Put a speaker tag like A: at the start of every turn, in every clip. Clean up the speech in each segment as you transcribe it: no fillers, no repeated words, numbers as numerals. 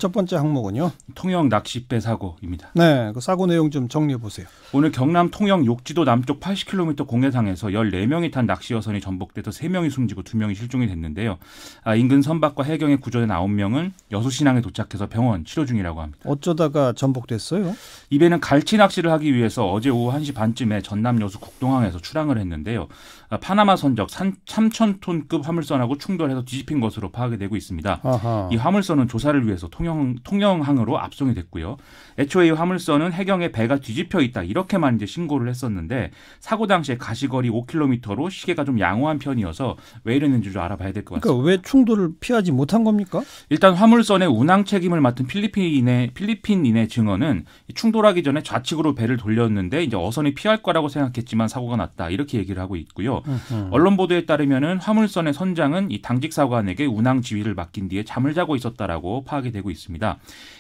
A: 첫 번째 항목은요.
B: 통영 낚싯배 사고입니다.
A: 네, 그 사고 내용 좀 정리해 보세요.
B: 오늘 경남 통영 욕지도 남쪽 80km 공해상에서 14명이 탄 낚시 여선이 전복돼서 3명이 숨지고 2명이 실종이 됐는데요. 인근 선박과 해경에 구조된 9명은 여수신항에 도착해서 병원 치료 중이라고 합니다.
A: 어쩌다가 전복됐어요?
B: 이 배는 갈치 낚시를 하기 위해서 어제 오후 1시 반쯤에 전남 여수 국동항에서 출항을 했는데요. 파나마 선적 3,000톤급 화물선하고 충돌해서 뒤집힌 것으로 파악이 되고 있습니다.
A: 아하.
B: 이 화물선은 조사를 위해서 통영항으로 압송이 됐고요. 애초에 이 화물선은 해경에 배가 뒤집혀 있다 이렇게만 이제 신고를 했었는데 사고 당시에 가시거리 5km로 시계가 좀 양호한 편이어서 왜 이랬는지 좀 알아봐야 될 것 같습니다.
A: 그러니까 왜 충돌을 피하지 못한 겁니까?
B: 일단 화물선의 운항 책임을 맡은 필리핀인의 증언은 충돌하기 전에 좌측으로 배를 돌렸는데 이제 어선이 피할 거라고 생각했지만 사고가 났다 이렇게 얘기를 하고 있고요. 언론 보도에 따르면은 화물선의 선장은 이 당직 사관에게 운항 지휘를 맡긴 뒤에 잠을 자고 있었다라고 파악이 되고 있습니다.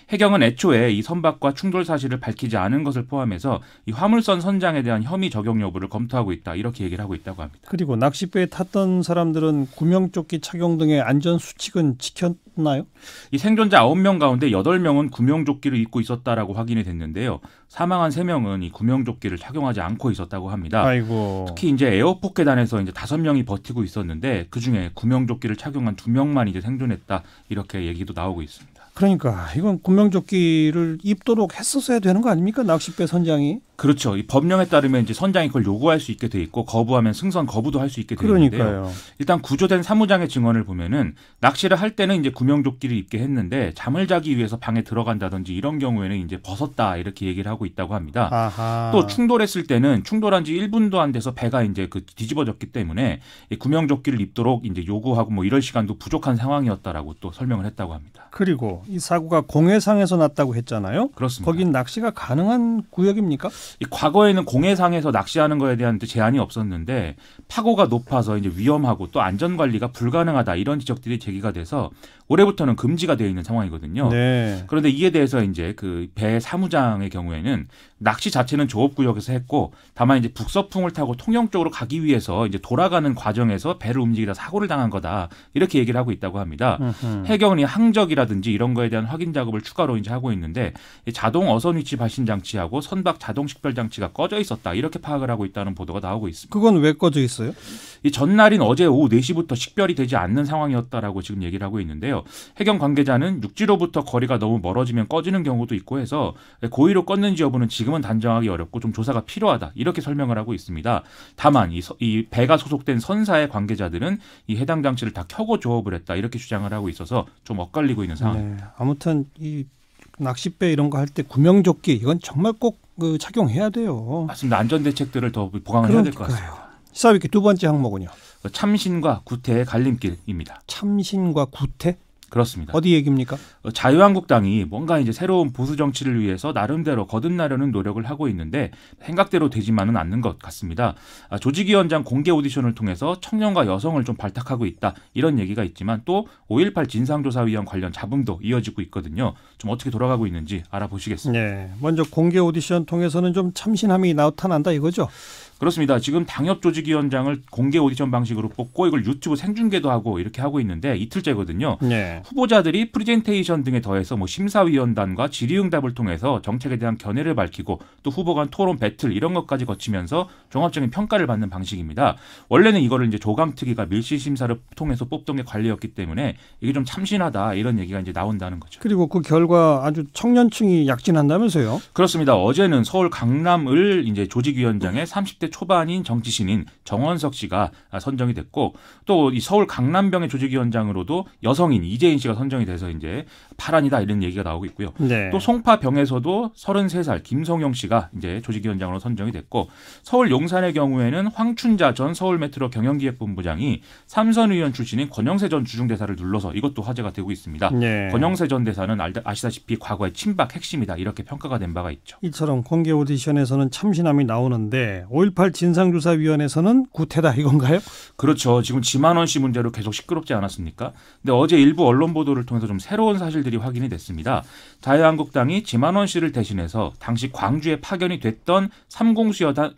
B: 해경은 애초에 이 선박과 충돌 사실을 밝히지 않은 것을 포함해서 이 화물선 선장에 대한 혐의 적용 여부를 검토하고 있다 이렇게 얘기를 하고 있다고 합니다.
A: 그리고 낚싯배에 탔던 사람들은 구명조끼 착용 등의 안전 수칙은 지켰나요?
B: 이 생존자 9명 가운데 8명은 구명조끼를 입고 있었다라고 확인이 됐는데요. 사망한 3명은 이 구명조끼를 착용하지 않고 있었다고 합니다.
A: 아이고.
B: 특히 이제 에어포켓단에서 이제 5명이 버티고 있었는데 그 중에 구명조끼를 착용한 2명만 이제 생존했다 이렇게 얘기도 나오고 있습니다.
A: 그러니까 이건 구명조끼를 입도록 했었어야 되는 거 아닙니까? 낚싯배 선장이.
B: 그렇죠. 이 법령에 따르면 이제 선장이 그걸 요구할 수 있게 돼 있고 거부하면 승선 거부도 할 수 있게 돼 있는데요.
A: 그러니까요.
B: 일단 구조된 사무장의 증언을 보면은 낚시를 할 때는 이제 구명조끼를 입게 했는데 잠을 자기 위해서 방에 들어간다든지 이런 경우에는 이제 벗었다 이렇게 얘기를 하고 있다고 합니다.
A: 아하.
B: 또 충돌했을 때는 충돌한 지 1분도 안 돼서 배가 이제 뒤집어졌기 때문에 이 구명조끼를 입도록 이제 요구하고 뭐 이럴 시간도 부족한 상황이었다라고 또 설명을 했다고 합니다.
A: 그리고 이 사고가 공해상에서 났다고 했잖아요.
B: 그렇습니다.
A: 거긴 낚시가 가능한 구역입니까?
B: 이 과거에는 공해상에서 낚시하는 거에 대한 제한이 없었는데 파고가 높아서 이제 위험하고 또 안전 관리가 불가능하다 이런 지적들이 제기가 돼서 올해부터는 금지가 되어 있는 상황이거든요.
A: 네.
B: 그런데 이에 대해서 이제 그 배 사무장의 경우에는 낚시 자체는 조업구역에서 했고 다만 이제 북서풍을 타고 통영 쪽으로 가기 위해서 이제 돌아가는 과정에서 배를 움직이다 사고를 당한 거다 이렇게 얘기를 하고 있다고 합니다. 해경은 이 항적이라든지 이런 거에 대한 확인 작업을 추가로 이제 하고 있는데 자동 어선 위치 발신 장치하고 선박 자동 식별 장치가 꺼져 있었다 이렇게 파악을 하고 있다는 보도가 나오고 있습니다.
A: 그건 왜 꺼져 있어요?
B: 이 전날인 어제 오후 4시부터 식별이 되지 않는 상황이었다라고 지금 얘기를 하고 있는데요. 해경 관계자는 육지로부터 거리가 너무 멀어지면 꺼지는 경우도 있고 해서 고의로 껐는지 여부는 지금은 단정하기 어렵고 좀 조사가 필요하다 이렇게 설명을 하고 있습니다. 다만 이 배가 소속된 선사의 관계자들은 이 해당 장치를 다 켜고 조업을 했다 이렇게 주장을 하고 있어서 좀 엇갈리고 있는 상황입니다.
A: 네. 아무튼 이 낚싯배 이런 거 할 때 구명조끼 이건 정말 꼭 착용해야 돼요.
B: 맞습니다. 안전 대책들을 더 보강을 해야 될 것 같습니다.
A: 시사위키 두 번째 항목은요.
B: 참신과 구태의 갈림길입니다.
A: 참신과 구태?
B: 그렇습니다.
A: 어디 얘기입니까?
B: 자유한국당이 뭔가 이제 새로운 보수 정치를 위해서 나름대로 거듭나려는 노력을 하고 있는데 생각대로 되지만은 않는 것 같습니다. 조직위원장 공개 오디션을 통해서 청년과 여성을 좀 발탁하고 있다 이런 얘기가 있지만 또 5.18 진상조사위원 관련 잡음도 이어지고 있거든요. 좀 어떻게 돌아가고 있는지 알아보시겠습니다.
A: 네, 먼저 공개 오디션 통해서는 좀 참신함이 나타난다 이거죠?
B: 그렇습니다. 지금 당협 조직위원장을 공개 오디션 방식으로 뽑고 이걸 유튜브 생중계도 하고 이렇게 하고 있는데 이틀째거든요.
A: 네.
B: 후보자들이 프리젠테이션 등에 더해서 뭐 심사위원단과 질의응답을 통해서 정책에 대한 견해를 밝히고 또 후보 간 토론 배틀 이런 것까지 거치면서 종합적인 평가를 받는 방식입니다. 원래는 이거를 이제 조강특위가 밀실 심사를 통해서 뽑던 게 관례였기 때문에 이게 좀 참신하다 이런 얘기가 이제 나온다는 거죠.
A: 그리고 그 결과 아주 청년층이 약진한다면서요?
B: 그렇습니다. 어제는 서울 강남을 이제 조직위원장의 30대 초반인 정치신인 정원석 씨가 선정이 됐고 또 이 서울 강남병의 조직위원장으로도 여성인 이재인 씨가 선정이 돼서 이제 파란이다 이런 얘기가 나오고 있고요.
A: 네.
B: 또 송파병에서도 33살 김성영 씨가 이제 조직위원장으로 선정이 됐고 서울 용산의 경우에는 황춘자 전 서울메트로 경영기획본부장이 삼선 의원 출신인 권영세 전 주중대사를 눌러서 이것도 화제가 되고 있습니다.
A: 네.
B: 권영세 전 대사는 아시다시피 과거의 친박 핵심이다 이렇게 평가가 된 바가 있죠.
A: 이처럼 공개 오디션에서는 참신함이 나오는데 5.18 진상조사위원회에서는 구태다 이건가요?
B: 그렇죠. 지금 지만원 씨 문제로 계속 시끄럽지 않았습니까? 근데 어제 일부 언론 보도를 통해서 좀 새로운 사실들이 확인이 됐습니다. 자유한국당이 지만원 씨를 대신해서 당시 광주에 파견이 됐던 삼공수여단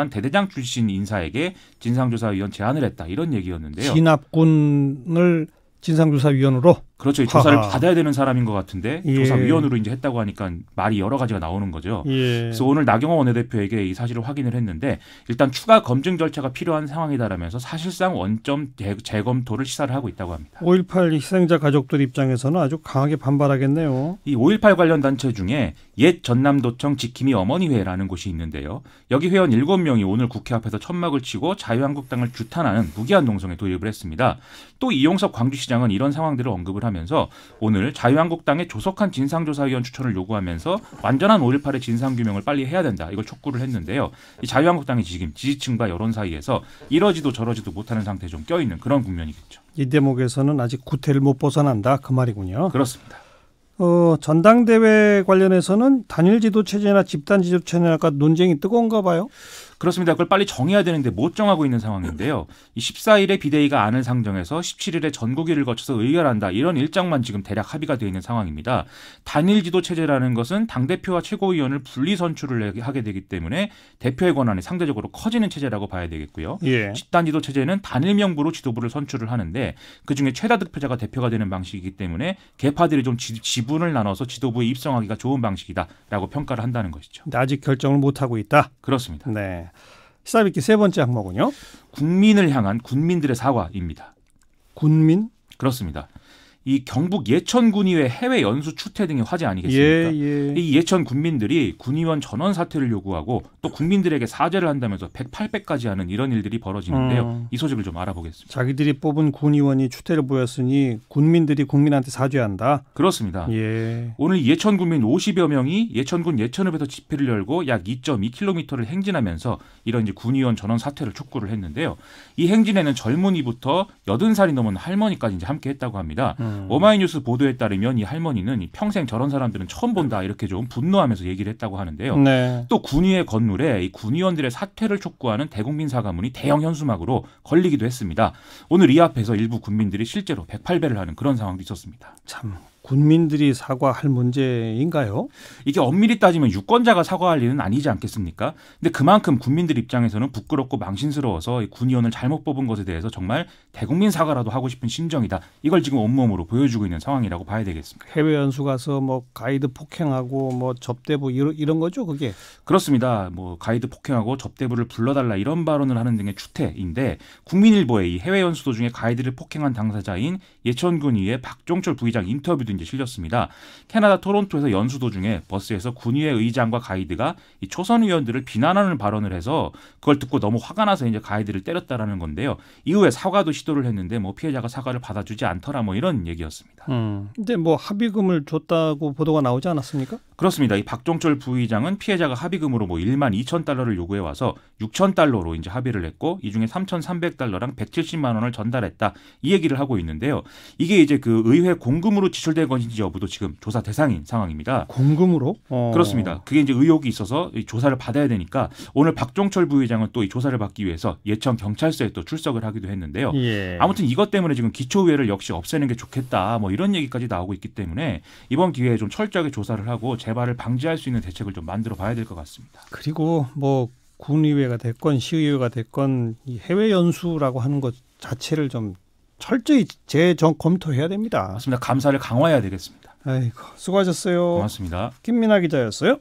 B: 대대장 출신 인사에게 진상조사위원 제안을 했다 이런 얘기였는데요.
A: 진압군을 진상조사위원으로.
B: 그렇죠. 이 조사를 받아야 되는 사람인 것 같은데
A: 예.
B: 조사위원으로 이제 했다고 하니까 말이 여러 가지가 나오는 거죠.
A: 예.
B: 그래서 오늘 나경원 원내대표에게 이 사실을 확인을 했는데 일단 추가 검증 절차가 필요한 상황이다라면서 사실상 원점 재검토를 시사를 하고 있다고 합니다.
A: 5.18 희생자 가족들 입장에서는 아주 강하게 반발하겠네요.
B: 이 5.18 관련 단체 중에 옛 전남도청 지킴이 어머니회라는 곳이 있는데요. 여기 회원 7명이 오늘 국회 앞에서 천막을 치고 자유한국당을 규탄하는 무기한 농성에 돌입을 했습니다. 또 이용섭 광주시장은 이런 상황들을 언급을 하면서 오늘 자유한국당의 조속한 진상조사위원 추천을 요구하면서 완전한 5.18의 진상규명을 빨리 해야 된다. 이걸 촉구를 했는데요. 이 자유한국당이 지금 지지층과 여론 사이에서 이러지도 저러지도 못하는 상태에 좀 껴있는 그런 국면이겠죠.
A: 이 대목에서는 아직 구태를 못 벗어난다 그 말이군요.
B: 그렇습니다.
A: 전당대회 관련해서는 단일 지도 체제나 집단 지도 체제가 논쟁이 뜨거운가 봐요.
B: 그렇습니다. 그걸 빨리 정해야 되는데 못 정하고 있는 상황인데요. 이 14일에 비대위가 안을 상정해서 17일에 전국위를 거쳐서 의결한다. 이런 일정만 지금 대략 합의가 되어 있는 상황입니다. 단일 지도 체제라는 것은 당대표와 최고위원을 분리 선출을 하게 되기 때문에 대표의 권한이 상대적으로 커지는 체제라고 봐야 되겠고요.
A: 예.
B: 집단 지도 체제는 단일 명부로 지도부를 선출을 하는데 그중에 최다 득표자가 대표가 되는 방식이기 때문에 계파들이 좀 지분을 나눠서 지도부에 입성하기가 좋은 방식이다라고 평가를 한다는 것이죠.
A: 근데 아직 결정을 못하고 있다.
B: 그렇습니다.
A: 네. 시사비키 세 번째 항목은요.
B: 국민을 향한 군민들의 사과입니다.
A: 군민?
B: 그렇습니다. 이 경북 예천군의회 해외 연수 추태 등의 화제 아니겠습니까? 이 예천 군민들이 군의원 전원 사퇴를 요구하고 또 국민들에게 사죄를 한다면서 108배까지 하는 이런 일들이 벌어지는데요. 이 소식을 좀 알아보겠습니다.
A: 자기들이 뽑은 군의원이 추태를 보였으니 군민들이 국민한테 사죄한다.
B: 그렇습니다.
C: 예.
B: 오늘 예천 군민 50여 명이 예천군 예천읍에서 집회를 열고 약 2.2km를 행진하면서 이런 이제 군의원 전원 사퇴를 촉구를 했는데요. 이 행진에는 젊은이부터 80살이 넘은 할머니까지 이제 함께 했다고 합니다. 오마이뉴스 보도에 따르면 이 할머니는 평생 저런 사람들은 처음 본다 이렇게 좀 분노하면서 얘기를 했다고 하는데요.
A: 네.
B: 또 군의회 건물에 이 군의원들의 사퇴를 촉구하는 대국민 사과문이 대형 현수막으로 걸리기도 했습니다. 오늘 이 앞에서 일부 군민들이 실제로 108배를 하는 그런 상황도 있었습니다.
A: 참 군민들이 사과할 문제인가요?
B: 이게 엄밀히 따지면 유권자가 사과할 일은 아니지 않겠습니까? 근데 그만큼 국민들 입장에서는 부끄럽고 망신스러워서 이 군의원을 잘못 뽑은 것에 대해서 정말 대국민 사과라도 하고 싶은 심정이다. 이걸 지금 온몸으로 보여주고 있는 상황이라고 봐야 되겠습니다.
A: 해외 연수 가서 뭐 가이드 폭행하고 뭐 접대부 이런 거죠, 그게?
B: 그렇습니다. 뭐 가이드 폭행하고 접대부를 불러달라 이런 발언을 하는 등의 추태인데 국민일보의 이 해외 연수 도중에 가이드를 폭행한 당사자인 예천군의회 박종철 부의장 인터뷰도 이제 실렸습니다. 캐나다 토론토에서 연수 도중에 버스에서 군의회 의장과 가이드가 이 초선 의원들을 비난하는 발언을 해서 그걸 듣고 너무 화가 나서 이제 가이드를 때렸다라는 건데요. 이후에 사과도 시도를 했는데 뭐 피해자가 사과를 받아주지 않더라 뭐 이런 얘기였습니다.
A: 근데 뭐 합의금을 줬다고 보도가 나오지 않았습니까?
B: 그렇습니다. 이 박종철 부의장은 피해자가 합의금으로 뭐 12,000달러를 요구해 와서 6,000달러로 이제 합의를 했고 이 중에 3,300달러랑 170만 원을 전달했다. 이 얘기를 하고 있는데요. 이게 이제 그 의회 공금으로 지출된 것인지 여부도 지금 조사 대상인 상황입니다.
A: 공금으로?
B: 그렇습니다. 그게 이제 의혹이 있어서 이 조사를 받아야 되니까 오늘 박종철 부의장은 또 이 조사를 받기 위해서 예천 경찰서에 또 출석을 하기도 했는데요.
A: 예.
B: 아무튼 이것 때문에 지금 기초의회를 역시 없애는 게 좋겠다. 뭐 이런 얘기까지 나오고 있기 때문에 이번 기회에 좀 철저하게 조사를 하고 재발을 방지할 수 있는 대책을 좀 만들어 봐야 될 것 같습니다.
A: 그리고 뭐 군의회가 됐건 시의회가 됐건 이 해외 연수라고 하는 것 자체를 좀 철저히 재검토해야 됩니다.
B: 맞습니다. 감사를 강화해야 되겠습니다.
A: 아이고, 수고하셨어요.
B: 고맙습니다.
A: 김민아 기자였어요.